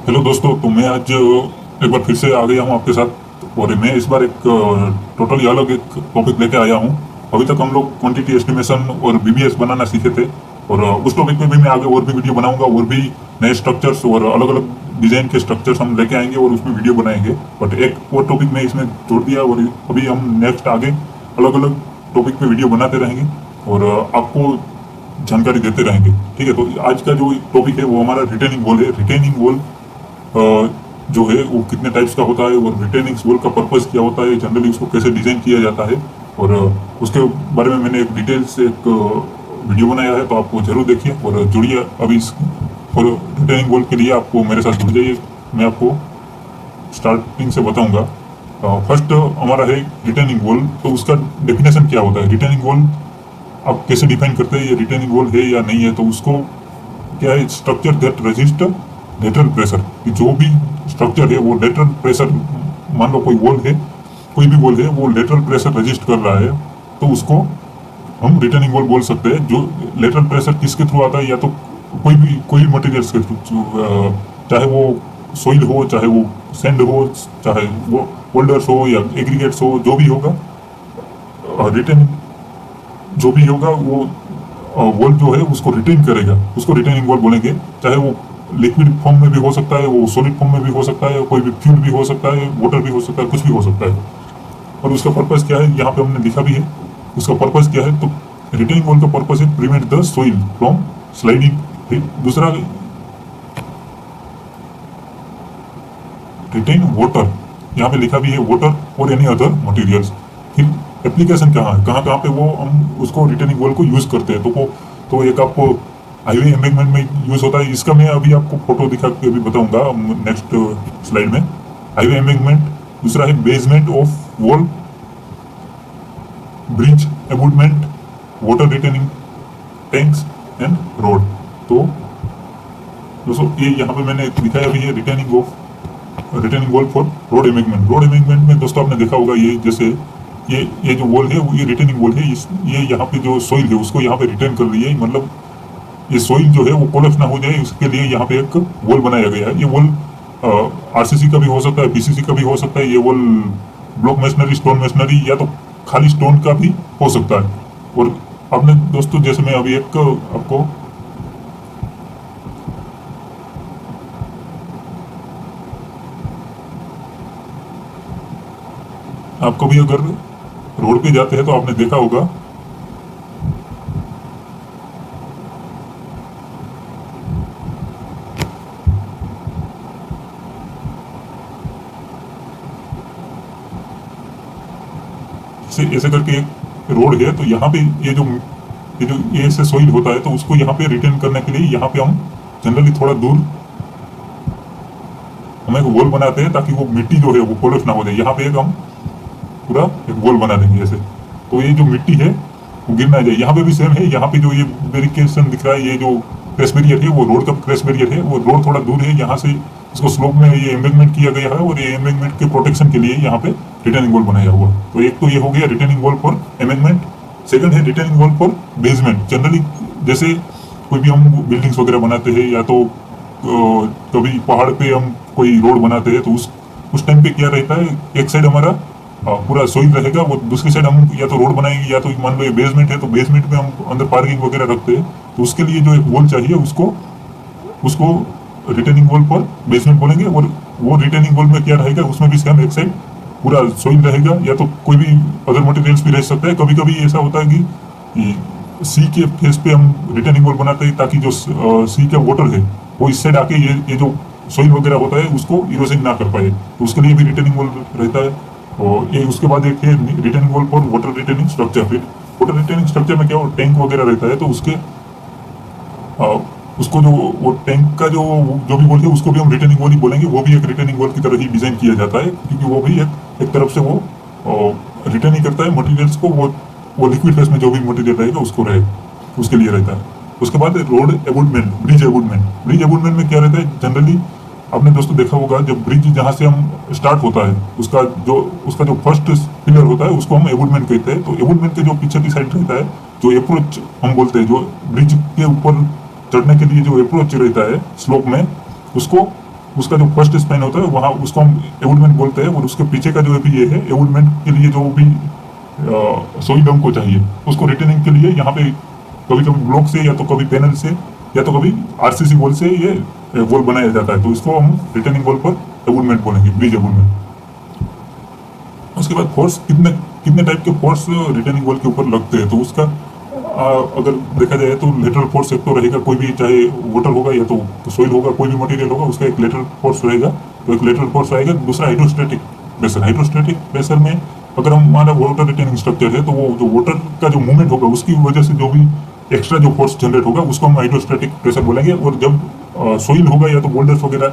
Hello दोस्तों, तो मैं आज एक बार फिर से आ गया हूँ आपके साथ। और मैं इस बार एक टोटली अलग एक टॉपिक लेके आया हूँ। अभी तक हम लोग क्वांटिटी एस्टिमेशन और बीबीएस बनाना सीखे थे, और उस टॉपिक में भी मैं आगे और भी वीडियो बनाऊंगा, और भी नए स्ट्रक्चर्स और अलग अलग डिजाइन के स्ट्रक्चर्स हम लेके आएंगे और उसमें वीडियो बनाएंगे। बट एक और टॉपिक मैं इसमें जोड़ दिया, और अभी हम नेक्स्ट आगे अलग अलग टॉपिक पे वीडियो बनाते रहेंगे और आपको जानकारी देते रहेंगे। ठीक है, तो आज का जो टॉपिक है वो हमारा रिटेनिंग वॉल है। रिटेनिंग वॉल जो है वो कितने टाइप्स का होता है, और रिटेनिंग वॉल का पर्पस क्या होता है, जनरली उसको कैसे डिजाइन किया जाता है, और उसके बारे में मैंने एक डिटेल से एक वीडियो बनाया है, तो आपको जरूर देखिए और जुड़िए। अभी इस और रिटेनिंग वॉल के लिए आपको मेरे साथ जुड़ जाइए। मैं आपको स्टार्टिंग से बताऊंगा। फर्स्ट हमारा है रिटेनिंग वॉल। तो उसका डेफिनेशन क्या होता है, रिटेनिंग वॉल आप कैसे डिफाइन करते हैं, ये रिटेनिंग वॉल है या नहीं है। तो उसको क्या है, structure that resist lateral pressure. कि जो भी स्ट्रक्चर है वो लेटरल प्रेशर, मान लो कोई वॉल है, कोई भी वॉल है, वो लेटरल प्रेशर रेजिस्ट कर रहा है, तो उसको हम रिटेनिंग वॉल बोल सकते हैं। जो लेटरल प्रेशर किसके थ्रू आता है, या तो कोई भी मटेरियल्स के थ्रू, चाहे वो सोइल हो, चाहे वो सैंड हो, चाहे वो बोल्डर्स हो या एग्रीगेट्स हो, जो भी होगा, रिटेनिंग जो भी होगा वो वॉल जो है उसको रिटेन करेगा, उसको रिटेनिंग वॉल बोलेंगे। चाहे वो लिक्विड फॉर्म में भी हो सकता है, वो सॉलिड फॉर्म में भी हो सकता है, कोई भी फ्यूल भी हो सकता है, वाटर भी हो सकता है, कुछ भी हो सकता है। और उसका पर्पस क्या है, यहाँ पे हमने लिखा भी है उसका पर्पस क्या है। तो रिटेनिंग वॉल का पर्पस है prevent the soil from sliding. दूसरा रिटेन वाटर, यहाँ पे लिखा भी है वाटर और एनी अदर मटेरियल्स। फिर एप्लीकेशन कहाँ है, कहाँ पे वो हम उसको रिटेनिंग वॉल को यूज करते हैं। तो एक आपको हाईवे एम्बैंकमेंट में यूज होता है, इसका मैं अभी आपको फोटो दिखा के भी बताऊंगा नेक्स्ट स्लाइड में। Highway embankment. दूसरा है basement of wall, bridge abutment, water retaining tanks and road. तो दोस्तों ये यहाँ पे मैंने दिखाया भी है retaining wall for road embankment. Road embankment में दोस्तों आपने देखा होगा, ये जैसे ये जो वॉल है ये रिटेनिंग वॉल है। ये यहाँ पे जो सोइल है उसको यहाँ पे रिटेन कर रही है, मतलब ये सोइल जो है वो कोलैप्स ना हो जाए, उसके लिए यहाँ पे एक वॉल बनाया गया है। ये वॉल आरसीसी का भी हो सकता है, पीसीसी का भी हो सकता है। ये wall block machinery, stone machinery, या तो खाली स्टोन का भी हो सकता है। और आपने दोस्तों जैसे मैं अभी एक आपको भी अगर रोड पे जाते हैं तो आपने देखा होगा ऐसे करके एक रोड है। तो यहाँ पे ये जो ये से सोइल होता है, तो उसको यहाँ पे रिटेन करने के लिए यहाँ पे हम जनरली थोड़ा दूर हम एक वॉल बनाते हैं, ताकि वो मिट्टी जो है वो कोलैप्स ना हो जाए। यहाँ पे एक हम पूरा एक वॉल बना देंगे ऐसे, तो ये जो मिट्टी है वो गिर ना जाए। यहाँ पे भी सेम है, यहाँ पे जो ये बैरिकेशन दिख रहा है, ये जो क्रैश बैरियर है वो रोड का क्रैश बैरियर है। वो रोड थोड़ा दूर है, यहाँ से इसको स्लोप में ये एम्बैंकमेंट किया गया है, और ये एम्बैंकमेंट के प्रोटेक्शन के लिए यहाँ पे रिटेनिंग वॉल बनाया हुआ। तो एक तो ये हो गया retaining wall for embankment. Second है retaining wall for basement. Generally जैसे कोई भी हम बिल्डिंग्स वगैरह बनाते हैं, या तो कभी पहाड़ पे हम कोई रोड बनाते हैं, तो उस टाइम पे क्या रहता है, एक साइड हमारा पूरा सोइल रहेगा, वो दूसरी साइड हम या तो रोड बनाएंगे, या तो मान लो ये बेसमेंट है तो बेसमेंट में हम अंदर पार्किंग वगैरह रखते हैं। तो उसके लिए जो एक वॉल चाहिए उसको रिटेनिंग वॉल फॉर बेसमेंट बोलेंगे। और वो रिटेनिंग वॉल में क्या रहेगा, उसमें भी सेम एक साइड पूरा सोइल रहेगा, या तो कोई भी अदर मटेरियल्स भी रह सकता है। कभी कभी ऐसा होता है कि सी के फेस पे हम रिटेनिंग वॉल बनाते हैं, ताकि जो सी का वाटर है वो इस साइड आके ये जो सोइल वगैरह होता है उसको इरोजन ना कर पाए, तो उसके लिए भी रिटेनिंग वॉल रहता है। और ये उसके बाद एक है retaining wall for water retaining structure. फिर वाटर रिटेनिंग स्ट्रक्चर में क्या हो, टैंक वगैरह रहता है, तो उसको जो वो टैंक का जो भी वॉल है उसको भी हम रिटेनिंग वॉल ही बोलेंगे। वो भी एक रिटेनिंग वॉल की तरह ही डिजाइन किया जाता है, क्योंकि वो भी एक तरफ से वो रिटेन ही करता है मटेरियल्स को। वो लिक्विड फेस में जो भी मटेरियल रहेगा उसके लिए रहता है। उसके बाद रोड एबूटमेंट, ब्रिज एबूटमेंट। ब्रिज एबूटमेंट में क्या रहता है, जनरली आपने दोस्तों देखा होगा, जब ब्रिज जहाँ से हम स्टार्ट होता है उसका जो फर्स्ट पिलर होता है उसको हम एबूटमेंट कहते हैं। तो एबूटमेंट के जो पीछे की साइड रहता है, जो अप्रोच हम बोलते हैं, जो ब्रिज के ऊपर चढ़ने के लिए जो अप्रोच रहता है स्लोप में, उसको उसका जो फर्स्ट स्पैन होता है वहाँ उसको हम एवुलमेंट बोलते हैं, और उसके पीछे का जो भी ये है एवुलमेंट के लिए जो भी सोई डंग को चाहिए उसको रिटेनिंग के लिए यहाँ पे कभी कभी ब्लॉक से या तो कभी पैनल से या तो कभी आरसीसी वॉल से ये वॉल बनाया जाता है, तो इसको हम रिटेनिंग वॉल पर एवुलमेंट बोलेंगे, ब्रिज एवुलमेंट। उसके बाद फोर्स कितने कितने टाइप के फोर्स रिटेनिंग वॉल के ऊपर लगते हैं, तो उसका अगर देखा जाए तो लेटरल फोर्स एक तो रहेगा, कोई भी चाहे वाटर होगा या तो सोइल होगा, कोई भी मटेरियल होगा उसका एक लेटरल फोर्स रहेगा, तो एक लेटरल फोर्स आएगा। दूसरा हाइड्रोस्टैटिक प्रेशर, हाइड्रोस्टैटिक प्रेशर में अगर हमारा वाटर रिटेनिंग स्ट्रक्चर है तो वो जो वाटर का जो मूवमेंट होगा उसकी वजह से जो भी एक्स्ट्रा जो फोर्स जनरेट होगा उसको हम हाइड्रोस्टैटिक प्रेशर बोलेंगे। और जब सोइल होगा या तो बोल्डर्स वगैरह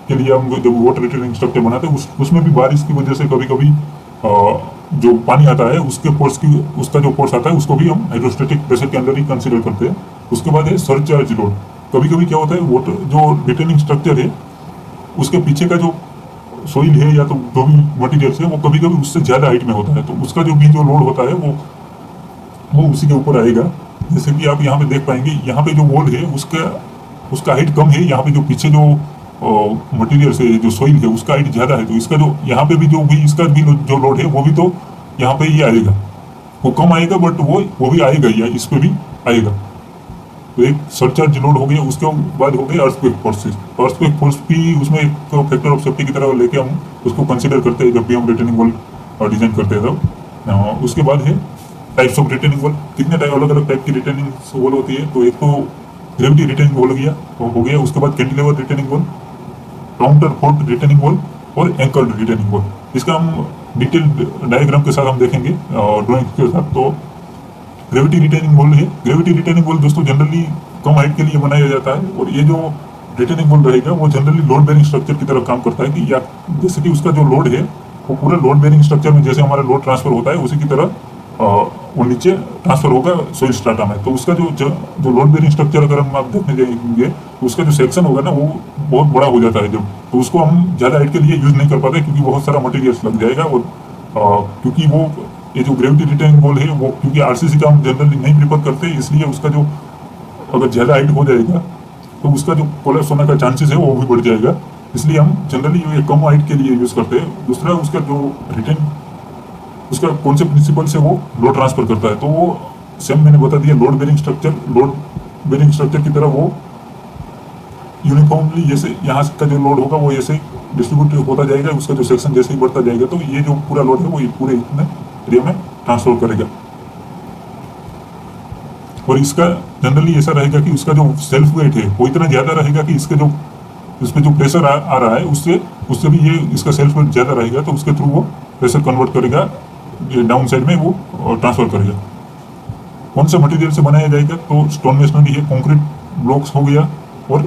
के लिए हम जब वाटर रिटेनिंग स्ट्रक्चर बनाते हैं उसमें भी बारिश की वजह से कभी कभी जो पानी आता है उसके फोर्स की उसका जो फोर्स आता है उसको भी हम हाइड्रोस्टैटिक प्रेशर के अंदर ही कंसीडर करते हैं। उसके बाद है सरचार्ज लोड। कभी कभी क्या होता है वाटर जो रिटेनिंग स्ट्रक्चर है उसके पीछे का जो सोइल है या तो जो भी मटीरियल्स है वो कभी कभी उससे ज़्यादा हाइट में होता है, तो उसका जो भी जो लोड होता है वो उसी के ऊपर आएगा। जैसे कि आप यहाँ पे देख पाएंगे, यहाँ पे जो वॉल है उसका हाइट कम है, यहाँ पे जो पीछे जो मटीरियल से जो सोइल है उसका हाइट ज़्यादा है, तो इसका जो यहाँ पे भी जो भी इसका भी जो लोड है वो भी तो यहाँ पे ही आएगा, वो कम आएगा बट वो भी आएगा ही, इस पे भी आएगा। तो एक सरचार्ज लोड हो गया। उसके बाद हो गए अर्थक्वेक फोर्सेस। अर्थक्वेक फोर्स भी उसमें एक फैक्टर ऑफ सेफ्टी की तरह लेके हम उसको कंसिडर करते हैं जब भी हम रिटेनिंग वॉल डिजाइन करते हैं तब। उसके बाद है टाइप्स ऑफ रिटेनिंग वॉल। कितने टाइप अलग अलग टाइप की रिटेनिंग वॉल होती है, तो एक तो ग्रेविटी रिटेनिंग वॉल हो गया, उसके बाद cantilever retaining wall, counterfort retaining wall और एंकर्ड रिटेनिंग वॉल। इसका हम डिटेल डायग्राम के साथ हम देखेंगे ड्राइंग के साथ। तो ग्रेविटी रिटेनिंग वॉल है। ग्रेविटी रिटेनिंग वॉल दोस्तों जनरली कम हाइट के लिए बनाया जाता है, और ये जो रिटेनिंग वॉल रहेगा वो जनरली लोड बेरिंग स्ट्रक्चर की तरह काम करता है कि या जैसे कि उसका जो लोड है वो पूरा लोड बेरिंग स्ट्रक्चर में जैसे हमारा लोड ट्रांसफर होता है उसी की तरह वो नीचे ट्रांसफर होगा सोइल स्ट्राटा में। तो उसका जो लोड बेरिंग स्ट्रक्चर अगर हम आप देखने जाएंगे तो उसका जो सेक्शन होगा ना वो बहुत बड़ा हो जाता है जब, तो उसको हम ज़्यादा हाइट के लिए यूज़ नहीं कर पाते क्योंकि बहुत सारा मटेरियल्स लग जाएगा। और क्योंकि वो ये जो ग्रेविटी रिटेनिंग वॉल है वो क्योंकि आरसीसी का हम जनरली नहीं प्रीफर करते, इसलिए उसका जो अगर ज़्यादा हाइट हो जाएगा तो उसका जो कोलैप्स होने का चांसेस है वो भी बढ़ जाएगा, इसलिए हम जनरली ये कम हाइट के लिए यूज़ करते हैं। दूसरा उसका जो रिटेन उसका कौन से प्रिंसिपल से वो लोड ट्रांसफर करता है, तो वो सेम मैंने बता दिया लोड बेरिंग स्ट्रक्चर की तरह वो यूनिफॉर्मली जैसे यहाँ का जो लोड होगा वो ऐसे डिस्ट्रीब्यूट होता जाएगा, उसका जो सेक्शन जैसे ही बढ़ता जाएगा तो ये जो पूरा लोड है वो ये पूरे इतने एरिया में ट्रांसफर करेगा। और इसका जनरली ऐसा रहेगा कि उसका जो सेल्फ वेट है वो इतना ज़्यादा रहेगा कि इस पर जो प्रेशर आ रहा है उससे भी ये इसका सेल्फ वेट ज़्यादा रहेगा, तो उसके थ्रू वो प्रेशर कन्वर्ट करेगा, ये डाउन साइड में वो ट्रांसफर करेगा। कौन से मटेरियल से बनाया जाएगा, तो स्टोन मेसनरी है, कंक्रीट ब्लॉक्स हो गया और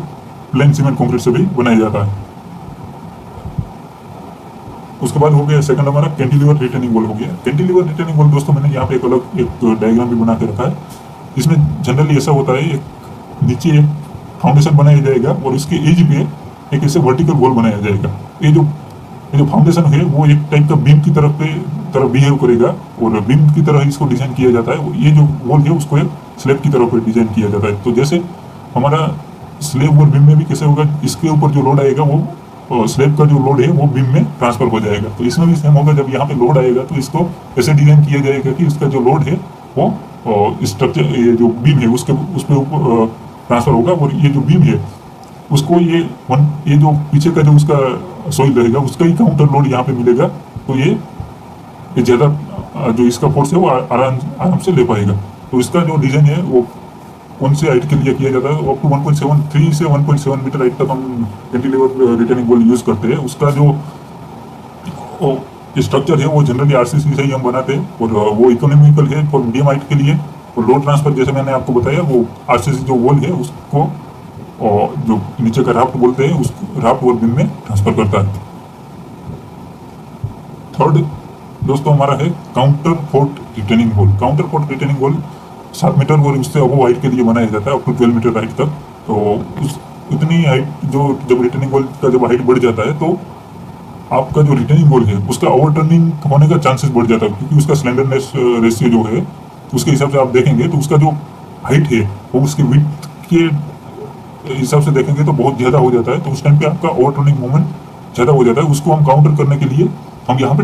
प्लेन सीमेंट कंक्रीट से भी बनाया जाता है। उसके बाद हो गया सेकंड हमारा कैंटिलीवर रिटेनिंग वॉल हो गया। कैंटिलीवर रिटेनिंग वॉल दोस्तों मैंने यहाँ पे एक अलग एक डायग्राम भी बना के रखा है। इसमें जनरली ऐसा होता है एक नीचे एक फाउंडेशन बनाया जाएगा और इसके एज पे एक ऐसे वर्टिकल वॉल बनाया जाएगा। ये जो फाउंडेशन है वो एक टाइप का बीम की तरह बिहेव करेगा और बीम की तरह इसको डिजाइन किया जाता है। ये जो वॉल है उसको एक स्लैब की तरह डिजाइन किया जाता है। तो जैसे हमारा स्लैब और बीम में भी कैसे होगा, इसके ऊपर जो लोड आएगा वो स्लैब का जो लोड है वो बीम में ट्रांसफर हो जाएगा। तो इसमें भी सेम होगा, जब यहाँ पे लोड आएगा तो इसको ऐसे डिजाइन किया जाएगा कि इसका जो लोड है वो स्ट्रक्चर ये जो बीम है उस पर ऊपर ट्रांसफर होगा और ये जो बीम है उसको ये जो पीछे का जो उसका सोइल रहेगा उसका ही काउंटर लोड यहाँ पे मिलेगा। तो ये ज़्यादा जो इसका फोर्स है वो आराम से ले पाएगा। तो इसका जो डिजाइन है वो कौन से हाइट के लिए किया जाता है, अप टू 1.73 से 1.7 मीटर हाइट तक हम कैंटिलीवर रिटेनिंग वॉल यूज़ करते हैं। उसका जो स्ट्रक्चर है वो जनरली आरसीसी से ही हम बनाते हैं और वो इकोनॉमिकल है फॉर मीडियम हाइट के लिए। और लोड ट्रांसफर जैसे मैंने आपको बताया वो आरसीसी जो वॉल है उसको और जो नीचे का राफ्ट बोलते हैं उस राफ्ट वॉल बीम में ट्रांसफर करता है। थर्ड दोस्तों हमारा है counterfort retaining wall. Counterfort retaining wall 7 metre और उससे अबव हाइट के लिए बनाया जाता है, अप टू 12 मीटर हाइट तक। तो इतनी हाइट जो जब रिटेनिंग वॉल का जब हाइट बढ़ जाता है तो आपका जो रिटेनिंग वॉल है उसका ओवरटर्निंग होने का चांसेस बढ़ जाता है, क्योंकि उसका स्लेंडरनेस रेशियो जो है उसके हिसाब से आप देखेंगे तो उसका जो हाइट है वो उसके विड्थ के हिसाब से देखेंगे तो बहुत ज़्यादा हो जाता है, तो उस टाइम पे आपका ओवर टर्निंग मोमेंट ज़्यादा हो जाता है। उसको हम काउंटर करने के लिए हम यहाँ पे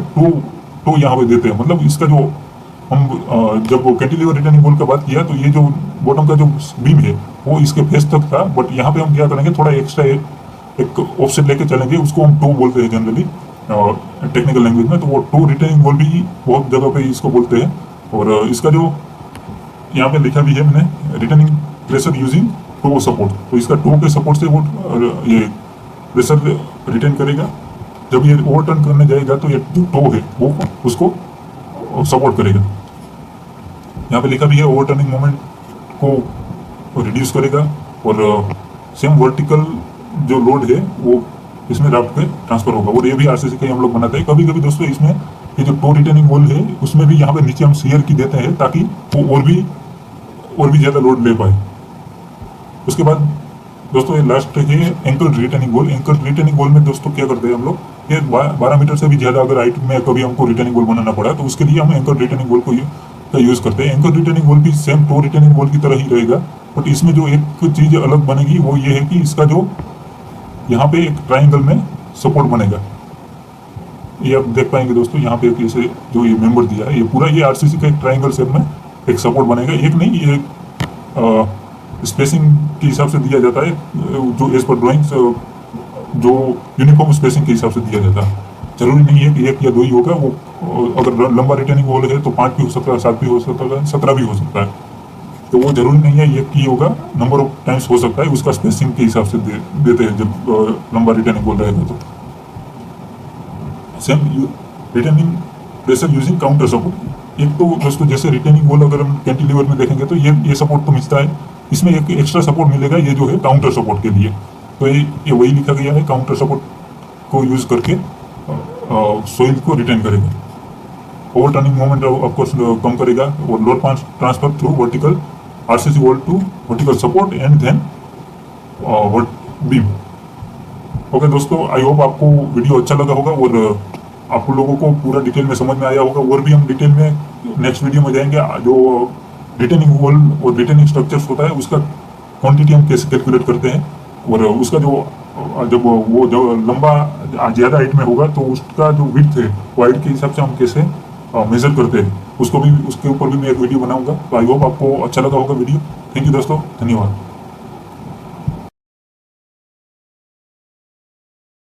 टो यहाँ पे देते हैं। मतलब इसका जो हम जब वो कैंटिलीवर रिटर्निंग वॉल का बात किया तो ये जो बॉटम का जो बीम है वो इसके फेस तक था, बट यहाँ पे हम क्या करेंगे, थोड़ा एक्स्ट्रा एक ऑफसेट लेके चलेंगे, उसको हम टो बोलते हैं जनरली टेक्निकल लैंग्वेज में। तो वो टो रिटर्निंग वॉल भी बहुत जगह पे इसको बोलते हैं। और इसका जो यहाँ पे लिखा भी है मैंने, retaining pressure using toe support, तो इसका टो के सपोर्ट से वो ये प्रेशर रिटेन करेगा। जब ये ओवरटर्न करने जाएगा तो ये जो टो है वो उसको सपोर्ट करेगा। यहाँ पे लिखा भी है ओवरटर्निंग मोमेंट को रिड्यूस करेगा, और सेम वर्टिकल जो लोड है वो इसमें राफ्ट पे ट्रांसफर होगा। और ये भी आरसीसी का ही हम लोग बनाते हैं। कभी कभी दोस्तों इसमें ये जो टो रिटेनिंग वॉल है उसमें भी यहाँ पे नीचे हम शेयर की देते हैं ताकि वो और भी ज़्यादा लोड ले पाए। उसके बाद दोस्तों ये लास्ट है ankle retaining wall. Ankle retaining wall में दोस्तों क्या करते हैं हम लोग, ये 12 मीटर से भी ज़्यादा अगर हाइट में कभी हमको रिटेनिंग वॉल बनाना पड़ा तो उसके लिए हम एंकल रिटेनिंग वॉल का यूज़ करते हैं। एंकल रिटेनिंग वॉल भी सेम टो रिटेनिंग वॉल की तरह ही रहेगा, बट इसमें जो एक चीज़ अलग बनेगी वो ये है कि इसका जो यहाँ पे एक ट्राइंगल में सपोर्ट बनेगा। ये आप देख पाएंगे दोस्तों, यहाँ पे एक ऐसे जो ये मेंबर दिया है, ये पूरा ये आरसीसी का एक ट्राइंगल शेप में एक सपोर्ट बनेगा। एक नहीं, ये स्पेसिंग के हिसाब से दिया जाता है, जो एज पर ड्राइंग्स जो यूनिफॉर्म स्पेसिंग के हिसाब से दिया जाता है। जरूरी नहीं है कि 1 या 2 ही होगा। वो अगर लंबा रिटेनिंग वॉल है तो 5 भी हो सकता है, 7 भी हो सकता है, 17 भी हो सकता है। तो वो जरूरी नहीं है 1 ही होगा, नंबर ऑफ टाइम्स हो सकता है, उसका स्पेसिंग के हिसाब से देते हैं जब लंबा रिटेनिंग वॉल रहेगा। तो same retaining pressure using counter support. एक तो दोस्तों जैसे रिटेनिंग वॉल अगर हम कैंटिलीवर में देखेंगे तो ये सपोर्ट तो मिलता है, इसमें एक एक्स्ट्रा सपोर्ट मिलेगा, ये जो है काउंटर सपोर्ट के लिए। तो ये वही लिखा गया है, काउंटर सपोर्ट को यूज करके सोइल को रिटेन करेगा। ओवर टर्निंग मोमेंट ऑफकोर्स कम करेगा, और load transfer through vertical RCC wall to vertical support and then beam. Okay दोस्तों, आई होप आपको वीडियो अच्छा लगा होगा और आप लोगों को पूरा डिटेल में समझ में आया होगा। और भी हम डिटेल में नेक्स्ट वीडियो में जाएंगे। जो रिटेनिंग वॉल और रिटेनिंग स्ट्रक्चर्स होता है उसका क्वांटिटी हम कैसे कैलकुलेट करते हैं, और उसका जब वो जो लंबा ज़्यादा हाइट में होगा तो उसका जो विड्थ है वो हाइट के हिसाब से हम कैसे मेजर करते हैं, उसके ऊपर भी मैं एक वीडियो बनाऊंगा। तो आई होप आपको अच्छा लगा होगा वीडियो। थैंक यू दोस्तों, धन्यवाद।